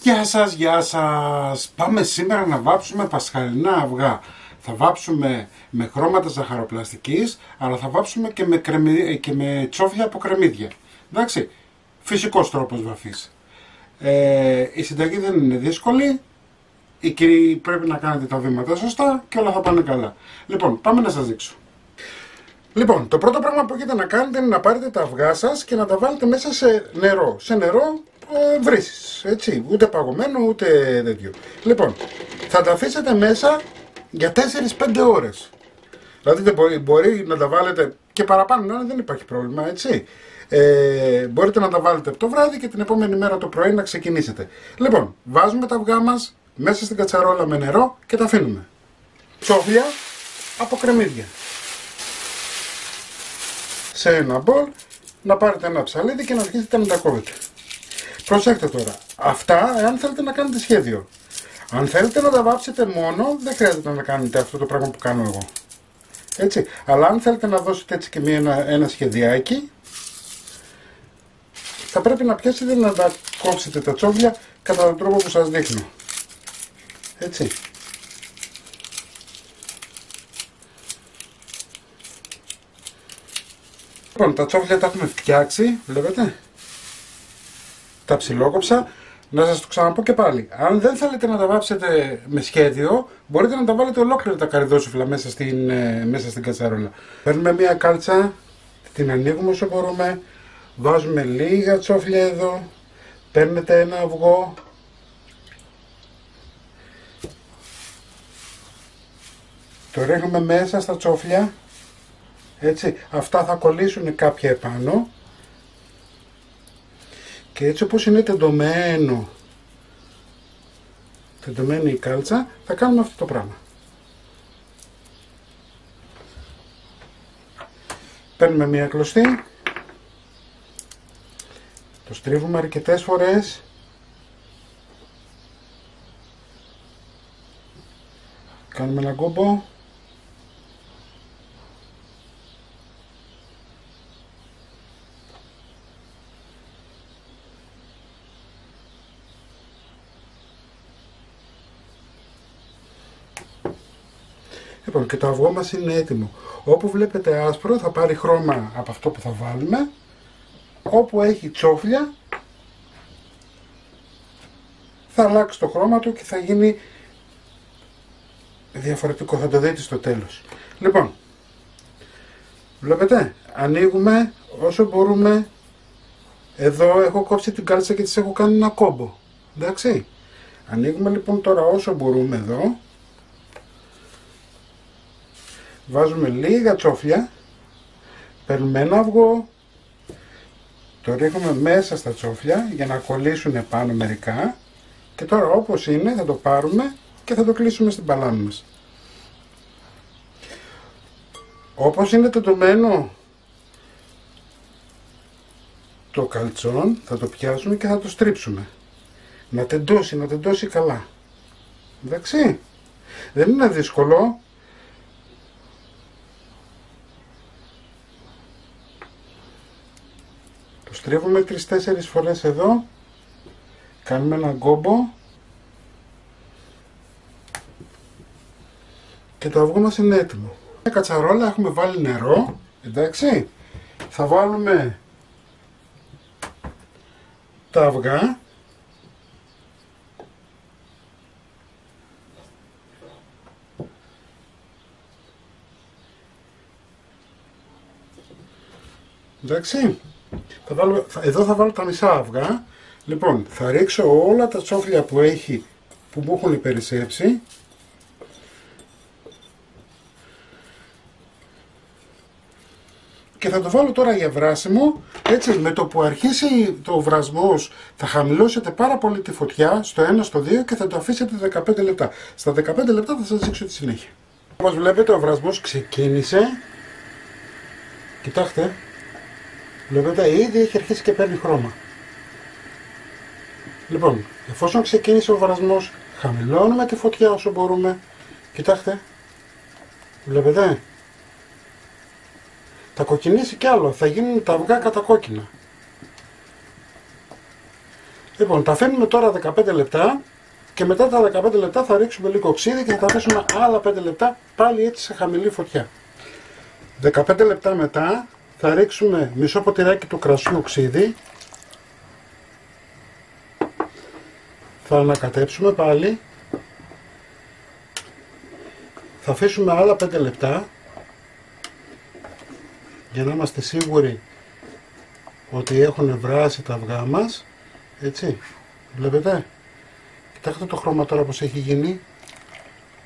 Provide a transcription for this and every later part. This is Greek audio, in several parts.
Γεια σας! Πάμε σήμερα να βάψουμε πασχαλινά αυγά. Θα βάψουμε με χρώματα ζαχαροπλαστικής, αλλά θα βάψουμε και με τσόφλια από κρεμμύδια. Εντάξει, φυσικός τρόπος βαφής. Η συνταγή δεν είναι δύσκολη, πρέπει να κάνετε τα βήματα σωστά και όλα θα πάνε καλά. Λοιπόν, πάμε να σας δείξω. Λοιπόν, το πρώτο πράγμα που έχετε να κάνετε είναι να πάρετε τα αυγά σας και να τα βάλετε μέσα σε νερό. Σε νερό βρύσης, έτσι, ούτε παγωμένο ούτε τέτοιο. Λοιπόν, θα τα αφήσετε μέσα για 4-5 ώρες. Δηλαδή μπορεί να τα βάλετε και παραπάνω, δεν υπάρχει πρόβλημα, έτσι. Μπορείτε να τα βάλετε από το βράδυ και την επόμενη μέρα το πρωί να ξεκινήσετε. Λοιπόν, βάζουμε τα αυγά μας μέσα στην κατσαρόλα με νερό και τα αφήνουμε. Τσόφλια από κρεμμύδια. Σε ένα μπολ να πάρετε ένα ψαλίδι και να αρχίσετε να τα κόβετε. Προσέξτε τώρα, αυτά εάν θέλετε να κάνετε σχέδιο. Αν θέλετε να τα βάψετε μόνο, δεν χρειάζεται να κάνετε αυτό το πράγμα που κάνω εγώ. Έτσι, αλλά αν θέλετε να δώσετε έτσι και ένα σχεδιάκι, θα πρέπει να πιάσετε να τα κόψετε τα τσόφλια κατά τον τρόπο που σας δείχνω. Έτσι. Λοιπόν, τα τσόφλια τα έχουμε φτιάξει, βλέπετε. Τα ψιλόκοψα. Να σας το ξαναπώ και πάλι. Αν δεν θέλετε να τα βάψετε με σχέδιο, μπορείτε να τα βάλετε ολόκληρα τα καρυδόσουφλα μέσα στην κατσαρόλα. Παίρνουμε μια κάλτσα, την ανοίγουμε όσο μπορούμε, βάζουμε λίγα τσόφλια εδώ, παίρνετε ένα αυγό, το ρίχνουμε μέσα στα τσόφλια, έτσι, αυτά θα κολλήσουν κάποια επάνω. Και έτσι όπως είναι τεντωμένη η κάλτσα, θα κάνουμε αυτό το πράγμα. Παίρνουμε μία κλωστή, το στρίβουμε αρκετές φορές, κάνουμε ένα κόμπο. Λοιπόν, και το αυγό μας είναι έτοιμο. Όπου βλέπετε άσπρο θα πάρει χρώμα από αυτό που θα βάλουμε. Όπου έχει τσόφλια θα αλλάξει το χρώμα του και θα γίνει διαφορετικό. Θα το δείτε στο τέλος. Λοιπόν, βλέπετε, ανοίγουμε όσο μπορούμε. Εδώ έχω κόψει την κάλτσα και τις έχω κάνει ένα κόμπο. Εντάξει. Ανοίγουμε λοιπόν τώρα όσο μπορούμε εδώ. Βάζουμε λίγα τσόφλια, παίρνουμε ένα αυγό, το ρίχνουμε μέσα στα τσόφλια για να κολλήσουν επάνω μερικά και τώρα όπως είναι θα το πάρουμε και θα το κλείσουμε στην παλάμη μας. Όπως είναι τεντωμένο το καλτσόν θα το πιάσουμε και θα το στρίψουμε. Να τεντώσει καλά. Εντάξει, δεν είναι δύσκολο. Στρίβουμε 3-4 φορές εδώ, κάνουμε ένα γκόμπο και το αυγό μας είναι έτοιμο. Σε κατσαρόλα έχουμε βάλει νερό, εντάξει, θα βάλουμε τα αυγά, εντάξει. Εδώ θα βάλω τα μισά αυγά. Λοιπόν, θα ρίξω όλα τα τσόφλια που μου έχουν περισσέψει. Και θα το βάλω τώρα για βράσιμο. Έτσι, με το που αρχίσει το βρασμός θα χαμηλώσετε πάρα πολύ τη φωτιά στο 1, στο 2 και θα το αφήσετε 15 λεπτά. Στα 15 λεπτά θα σας δείξω τη συνέχεια. Όπως βλέπετε ο βρασμός ξεκίνησε. Κοιτάξτε. Βλέπετε, ήδη έχει αρχίσει και παίρνει χρώμα. Λοιπόν, εφόσον ξεκίνησε ο βρασμός, χαμηλώνουμε τη φωτιά όσο μπορούμε. Κοιτάξτε, βλέπετε, θα κοκκινήσει κι άλλο, θα γίνουν τα αυγά κατακόκκινα. Λοιπόν, τα αφήνουμε τώρα 15 λεπτά και μετά τα 15 λεπτά θα ρίξουμε λίγο ξύδι και θα τα αφήσουμε άλλα 5 λεπτά πάλι έτσι σε χαμηλή φωτιά. 15 λεπτά μετά θα ρίξουμε μισό ποτηράκι του κρασιού ξύδι. Θα ανακατέψουμε πάλι. Θα αφήσουμε άλλα 5 λεπτά για να είμαστε σίγουροι ότι έχουν βράσει τα αυγά μας. Έτσι, βλέπετε. Κοιτάξτε το χρώμα τώρα πως έχει γίνει.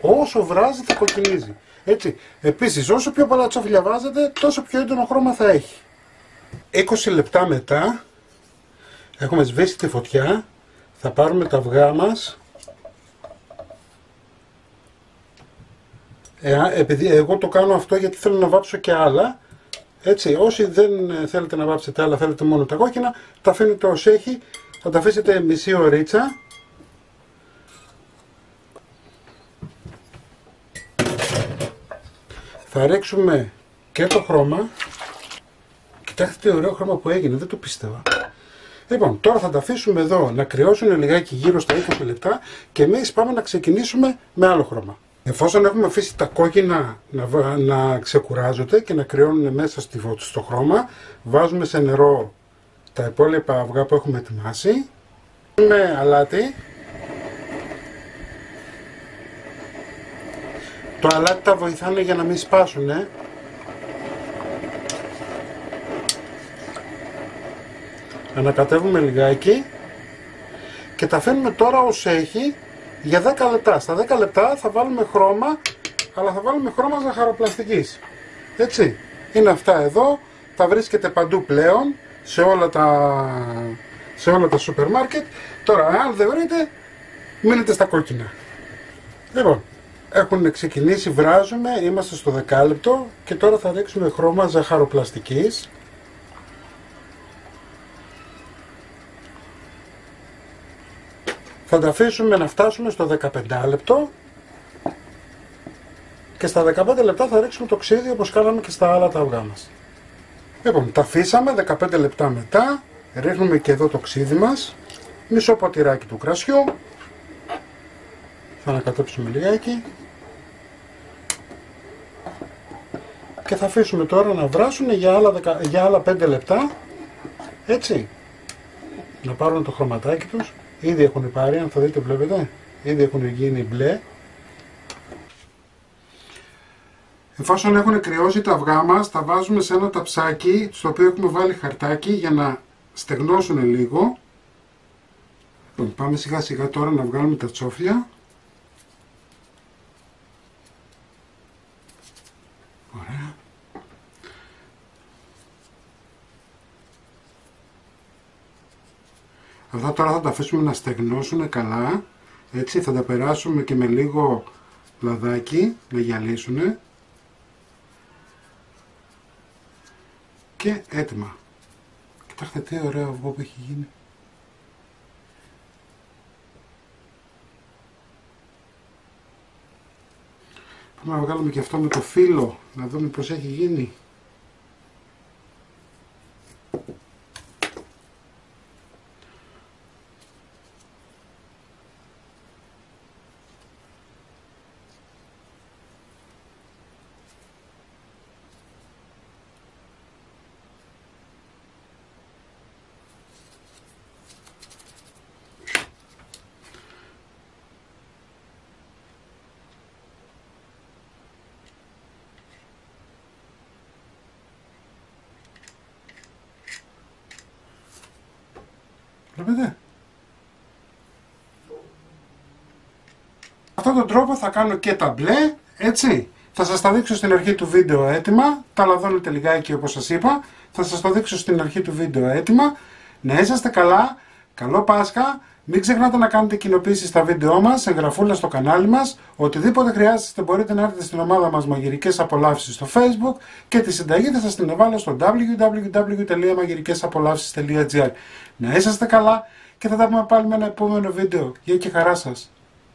Όσο βράζει θα κοκκινίζει. Έτσι, επίσης όσο πιο πολλά τσόφλια βάζετε τόσο πιο έντονο χρώμα θα έχει. 20 λεπτά μετά έχουμε σβήσει τη φωτιά. Θα πάρουμε τα αυγά μας. Επειδή εγώ το κάνω αυτό γιατί θέλω να βάψω και άλλα. Έτσι, όσοι δεν θέλετε να βάψετε άλλα, θέλετε μόνο τα κόκκινα, τα αφήνετε ως έχει. Θα τα αφήσετε μισή ωρίτσα. Θα ρίξουμε και το χρώμα. Κοιτάξτε τι ωραίο χρώμα που έγινε, δεν το πίστευα. Λοιπόν, τώρα θα τα αφήσουμε εδώ να κρυώσουν λιγάκι γύρω στα 20 λεπτά και εμείς πάμε να ξεκινήσουμε με άλλο χρώμα. Εφόσον έχουμε αφήσει τα κόκκινα να ξεκουράζονται και να κρυώνουν μέσα στο χρώμα, βάζουμε σε νερό τα υπόλοιπα αυγά που έχουμε ετοιμάσει. Με αλάτι. Το αλάτι τα βοηθάνε για να μην σπάσουν. Ανακατεύουμε λιγάκι και τα αφήνουμε τώρα ως έχει για 10 λεπτά. Στα 10 λεπτά θα βάλουμε χρώμα, αλλά θα βάλουμε χρώμα ζαχαροπλαστικής. Έτσι, είναι αυτά εδώ, τα βρίσκεται παντού πλέον, σε όλα τα σούπερ μάρκετ. Τώρα, αν δεν βρείτε, μείνετε στα κόκκινα. Λοιπόν, έχουν ξεκινήσει, βράζουμε, είμαστε στο 10 λεπτό και τώρα θα ρίξουμε χρώμα ζαχαροπλαστικής. Θα τα αφήσουμε να φτάσουμε στο 15 λεπτό και στα 15 λεπτά θα ρίξουμε το ξύδι όπως κάναμε και στα άλλα τα αυγά μας. Λοιπόν, τα αφήσαμε 15 λεπτά μετά, ρίχνουμε και εδώ το ξύδι μας, μισό ποτηράκι του κρασιού, θα ανακατέψουμε λιγάκι και θα αφήσουμε τώρα να βράσουν για άλλα 5 λεπτά, έτσι, να πάρουν το χρωματάκι τους. Ήδη έχουν πάρει, αν θα δείτε, βλέπετε, ήδη έχουν γίνει μπλε. Εφόσον έχουν κρυώσει τα αυγά μας, τα βάζουμε σε ένα ταψάκι στο οποίο έχουμε βάλει χαρτάκι για να στεγνώσουν λίγο. Λοιπόν, πάμε σιγά σιγά τώρα να βγάλουμε τα τσόφλια. Ωραία. Αυτά τώρα θα τα αφήσουμε να στεγνώσουν καλά. Έτσι, θα τα περάσουμε και με λίγο λαδάκι να γυαλίσουν. Και έτοιμα. Κοιτάξτε τι ωραίο αυγό που έχει γίνει. Πάμε να βγάλουμε και αυτό με το φύλλο, να δούμε πως έχει γίνει. Βλέπετε. Αυτόν τον τρόπο θα κάνω και τα μπλε, έτσι. Θα σας τα δείξω στην αρχή του βίντεο έτοιμα. Τα λαδώνετε λιγάκι όπως σας είπα. Θα σας το δείξω στην αρχή του βίντεο έτοιμα. Να είσαστε καλά. Καλό Πάσχα. Μην ξεχνάτε να κάνετε κοινοποίησεις στα βίντεό μας, εγγραφούλα στο κανάλι μας. Οτιδήποτε χρειάζεστε μπορείτε να έρθετε στην ομάδα μας Μαγειρικές Απολαύσεις στο Facebook και τη συνταγή θα σας την εβάλω στο www.magirikesapolavsis.gr. Να είσαστε καλά και θα τα πούμε πάλι με ένα επόμενο βίντεο. Γεια και χαρά σας.